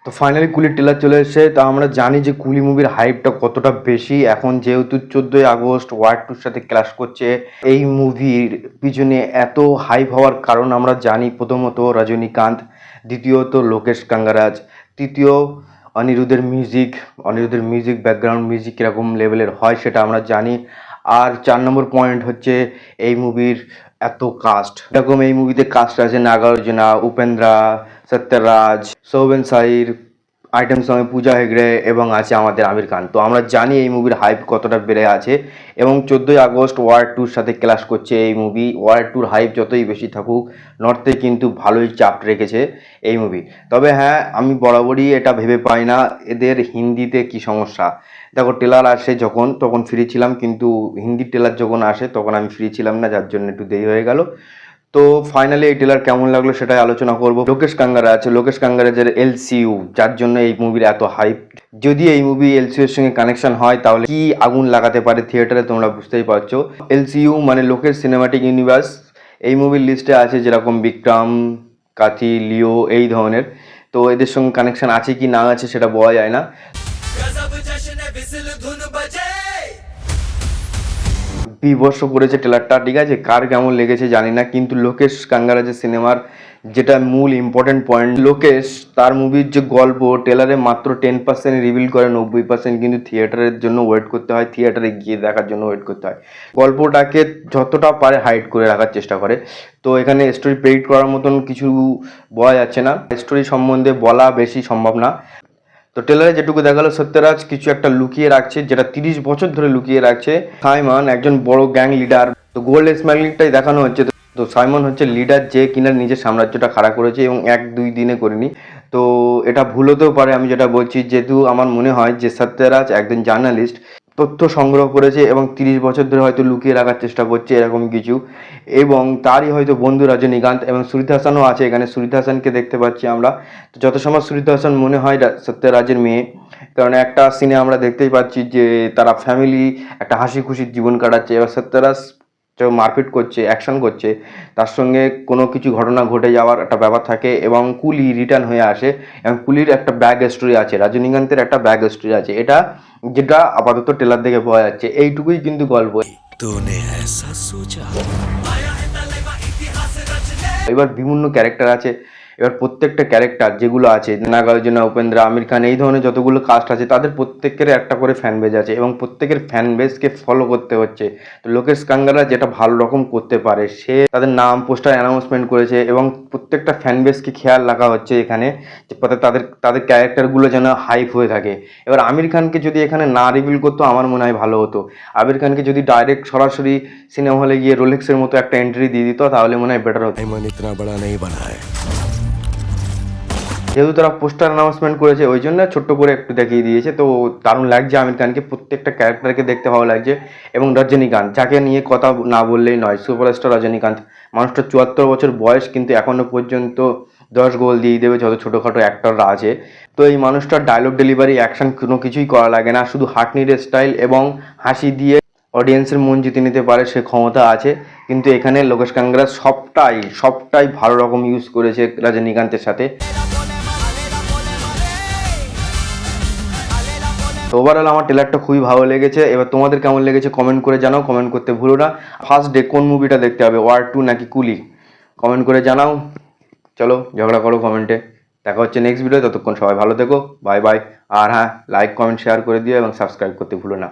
তো finally কুলির trailer চলে এসেছে। তা আমরা জানি যে কুলি মুভির হাইপটা কতটা বেশি। এখন যেহেতু 14ই আগস্ট ওয়ার টুর সাথে ক্লাশ করছে, এই মুভির পিছনে এত হাইপ হওয়ার কারণ আমরা জানি। প্রথমত রজনীকান্ত, দ্বিতীয়ত লোকেশ কাঙ্গারাজ, তৃতীয় অনিরুদ্ধের মিউজিক ব্যাকগ্রাউন্ড মিউজিক কীরকম লেভেলের হয় সেটা আমরা জানি। আর 4 নম্বর পয়েন্ট হচ্ছে এই মুভির এত কাস্ট। এরকম এই মুভিতে কাস্ট আছে নাগার্জুনা, উপেন্দ্রা, সত্যরাজ, সৌবেন সাহির, আইটেম সঙ্গে পূজা হেগড়ে এবং আছে আমাদের আমির খান। তো আমরা জানি এই মুভির হাইপ কতটা বেড়ে আছে এবং 14ই আগস্ট ওয়ার টুর সাথে ক্লাশ করছে এই মুভি। ওয়ার টুর হাইপ যতই বেশি থাকুক, নর্থে কিন্তু ভালোই চাপ রেখেছে এই মুভি। তবে হ্যাঁ, আমি বরাবরই এটা ভেবে পাই না এদের হিন্দিতে কি সমস্যা। দেখো, ট্রেলার আসে যখন তখন ফ্রি ছিলাম, কিন্তু হিন্দি ট্রেলার যখন আসে তখন আমি ফ্রি ছিলাম না, যার জন্য একটু দেরি হয়ে গেল। তো ফাইনালি এই ট্রেলার কেমন লাগলো সেটাই আলোচনা করব। লোকেশ কাঙ্গারাজের এলসিইউ, যার জন্য এই মুভির এত হাইপ। যদি এই মুভি এলসিইউ এর সঙ্গে কানেকশন হয় তাহলে কি আগুন লাগাতে পারে থিয়েটারে, তোমরা বুঝতেই পারছো। এলসিইউ মানে লোকেশ সিনেমাটিক ইউনিভার্স। এই মুভির লিস্টে আছে যেরকম বিক্রম, কাথি, লিও এই ধরনের। তো এদের সঙ্গে কানেকশন আছে কি না আছে সেটা বলা যায় না। বিভৎস করেছে ট্রেলারটা, ঠিক আছে, কার কেমন লেগেছে জানি না, কিন্তু লোকেশ কাঙ্গারাজের সিনেমার যেটা মূল ইম্পর্টেন্ট পয়েন্ট, লোকেশ তার মুভির যে গল্প ট্রেলারে মাত্র 10% রিভিল করে, 90% কিন্তু থিয়েটারের জন্য ওয়েট করতে হয়, থিয়েটারে গিয়ে দেখার জন্য ওয়েট করতে হয়। গল্পটাকে যতটা পারে হাইড করে রাখার চেষ্টা করে। তো এখানে স্টোরি প্রেডিক্ট করার মতন কিছু বলা যাচ্ছে না, স্টোরি সম্বন্ধে বলা বেশি সম্ভব না। তো ট্রেলারে যেটুকু দেখালো, সত্যরাজ কিছু একটা লুকিয়ে রাখছে, যেটা 30 বছর ধরে লুকিয়ে রাখছে। সাইমন একজন বড় গ্যাং লিডার। তো গোল্ড স্মাগলিংটাই দেখানো হচ্ছে। তো সাইমন হচ্ছে লিডার, যে কিনা নিজের সাম্রাজ্যটা খাড়া করেছে এবং 1-2 দিনে করেনি। তো এটা ভুল হতেও পারে আমি যেটা বলছি, যেহেতু আমার মনে হয় যে সত্যরাজ একজন জার্নালিস্ট, তথ্য সংগ্রহ করেছে এবং 30 বছর ধরে হয়তো লুকিয়ে রাখার চেষ্টা করছে এরকম কিছু। এবং তারই হয়তো বন্ধু রজনীকান্ত এবং সুরিতা হাসানও আছে এখানে। সুরিতা হাসানকে দেখতে পাচ্ছি আমরা। তো যত সময় সুরিতা হাসান মনে হয় সত্যরাজের মেয়ে, কারণ একটা সিনে আমরা দেখতেই পাচ্ছি যে তারা ফ্যামিলি একটা হাসি খুশির জীবন কাটাচ্ছে। এবার সত্যরাজ মারপিট করছে, অ্যাকশন করছে, তার সঙ্গে কোনো কিছু ঘটনা ঘটে যাওয়ার একটা ব্যাপার থাকে এবং কুলি রিটার্ন হয়ে আসে এবং কুলির একটা ব্যাক স্টোরি আছে, রজনীকান্তের একটা ব্যাক স্টোরি আছে। এটা যেটা আপাতত ট্রেলার দেখে পাওয়া যাচ্ছে, এইটুকুই কিন্তু গল্প। এবার বিভিন্ন ক্যারেক্টার আছে। এবার প্রত্যেকটা ক্যারেক্টার যেগুলো আছে, নাগার্জুনা, উপেন্দ্রা, আমির খান, এই ধরনের যতগুলো কাস্ট আছে তাদের প্রত্যেকের একটা করে ফ্যান বেজ আছে এবং প্রত্যেকের ফ্যান বেজকে ফলো করতে হচ্ছে। তো লোকেশ কাঙ্গারাজ যেটা ভালো রকম করতে পারে, সে তাদের নাম পোস্টার অ্যানাউন্সমেন্ট করেছে এবং প্রত্যেকটা ফ্যান বেজকে খেয়াল রাখা হচ্ছে এখানে, যে তাদের ক্যারেক্টারগুলো যেন হাইপ হয়ে থাকে। এবার আমির খানকে যদি এখানে না রিভিল করতো আমার মনে হয় ভালো হতো। আমির খানকে যদি ডাইরেক্ট সরাসরি সিনেমা হলে গিয়ে রোলেক্সের মতো একটা এন্ট্রি দিয়ে দিত তাহলে মনে হয় বেটার হতো। যেহেতু তারা পোস্টার অ্যানাউন্সমেন্ট করেছে ওই জন্য ছোট্ট করে একটু দেখিয়ে দিয়েছে। তো দারুণ লাগছে আমির খানকে, প্রত্যেকটা ক্যারেক্টারকে দেখতে ভালো লাগছে। এবং রজনীকান্ত, যাকে নিয়ে কথা না বললেই নয়, সুপারস্টার রজনীকান্ত। মানুষটা 74 বছর বয়স, কিন্তু এখনো পর্যন্ত 10 গোল দিয়ে দেবে যত ছোটোখাটো অ্যাক্টররা আছে। তো এই মানুষটার ডায়লগ ডেলিভারি, অ্যাকশন কোনো কিছুই করা লাগে না, শুধু হাঁটনির স্টাইল এবং হাসি দিয়ে অডিয়েন্সের মন জিতে নিতে পারে সে ক্ষমতা আছে। কিন্তু এখানে লোকেশ কাঙ্গারাজ সবটাই ভালো রকম ইউজ করেছে রজনীকান্তের সাথে। তো ওভারঅল আমার ট্রেলারটা খুবই ভালো লেগেছে। এবার তোমাদের কেমন লেগেছে কমেন্ট করে জানাও, কমেন্ট করতে ভুলো না। ফার্স্ট ডে কোন মুভিটা দেখতে হবে, ওয়ার টু নাকি কুলি, কমেন্ট করে জানাও। চলো ঝগড়া করো কমেন্টে। দেখা হচ্ছে নেক্সট ভিডিও, ততক্ষণ সবাই ভালো থেকো, বাই বাই। আর হ্যাঁ, লাইক কমেন্ট শেয়ার করে দিও এবং সাবস্ক্রাইব করতে ভুলো না।